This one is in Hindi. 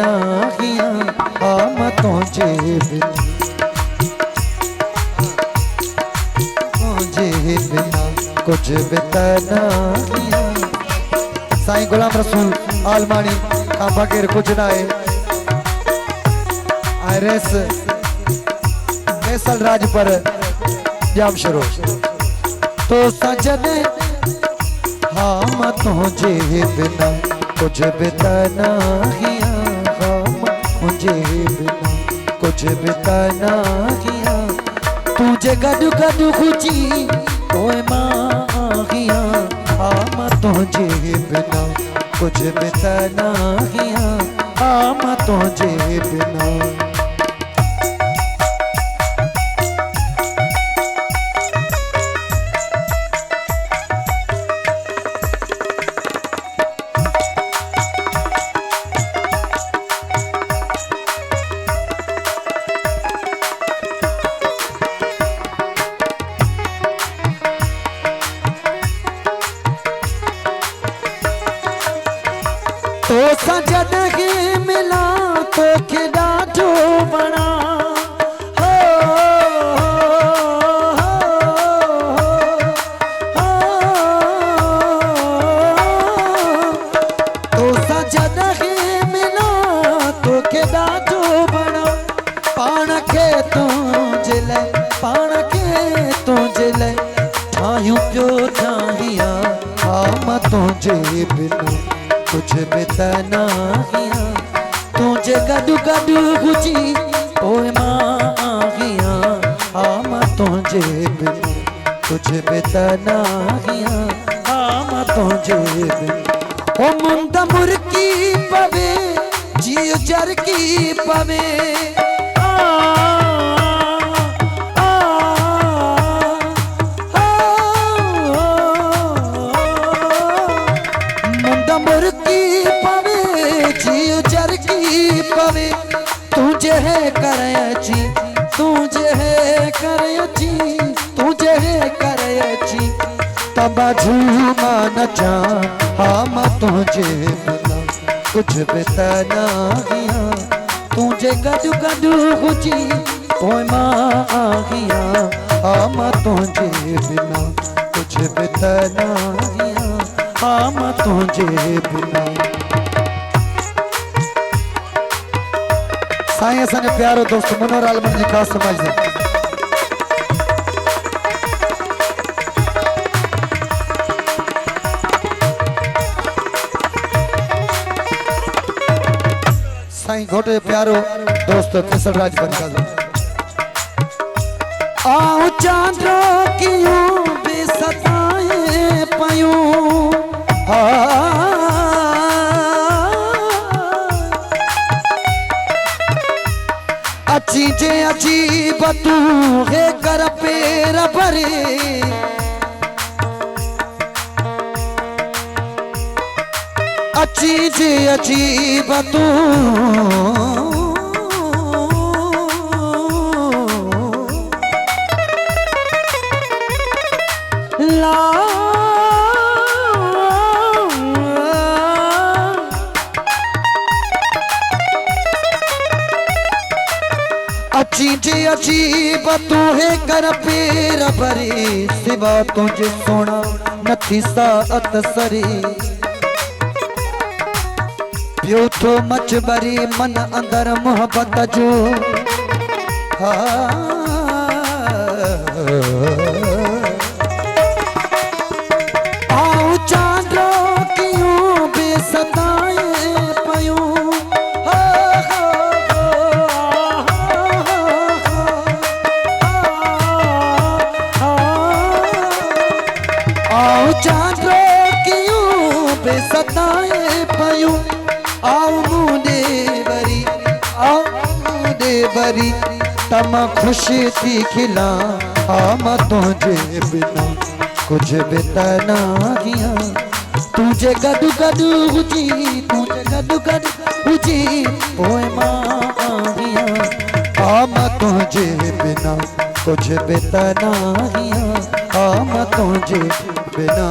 नाहिया हम तुझे बिना कुछ बिता नाहिया। साईं गुलाम रसूल आलमानी का बगैर कुछ ना है। आयरस फैसल राज पर जाम शुरू तो सजने हम तुझे बिना कुछ बिता नाहिया हम मुझे बिना कुछ बिता नाहिया। तुझे गडु गडु खुची ओए माहिया हम तुझे बिना कुछ बिता नाहिया हम तुझे बिना। तो सजन के मिला तो खिड़ा जो बना हो, तो सजन के मिला तो खिड़ा जो बना। पाण के तुझे पाण के तुझे ठायूं पियो ठाहिया हम तुझे बिना कुछ बिता नाहिया। तुझे गडु गडु खुची ओए माहिया हम तुझे बिना कुछ बिता नाहिया हम तुझे बिना। ओ मुंदा मुर्की पवे जियो जर की पवे पवे तुझे है करयची तुझे है करयची तुझे है करयची तब झूमा नचा हम तुझे बिना कुछ बिता नाहिया। तुझे गडु गडु खुची ओए माहिया हम तुझे बिना कुछ बिता नाहिया हम तुझे बिना। साईं असांजो प्यारो दोस्त मनोहर आलमन जी ख़ास समाज से साईं घोटे प्यारो दोस्त फैसल राज बनका आओ चांदो कियूं बेसताए पयूं अच्छी जे अजीब तू है कर पेर भरे अच्छी जे अजीब तू ला अच्छी जे अजीब तू है कर पेर भरे सिवा तुझे सोना नथी साअत सरे। पियो तो मच भरी मन अंदर मोहब्बत जो आओ चांदो क्यों बेसताए पयूं चांदो क्यों बेसताए पयूं आओ मुंडे बरी तम खुशी थी खिला हम तुझे बिना कुछ बिता नाहिया। तुझे गडु गडु हुजी तुझे गडु गडु हुजी ओए माहिया हम तुझे बिना कुछ बिता नाहिया हम तुझे बिना।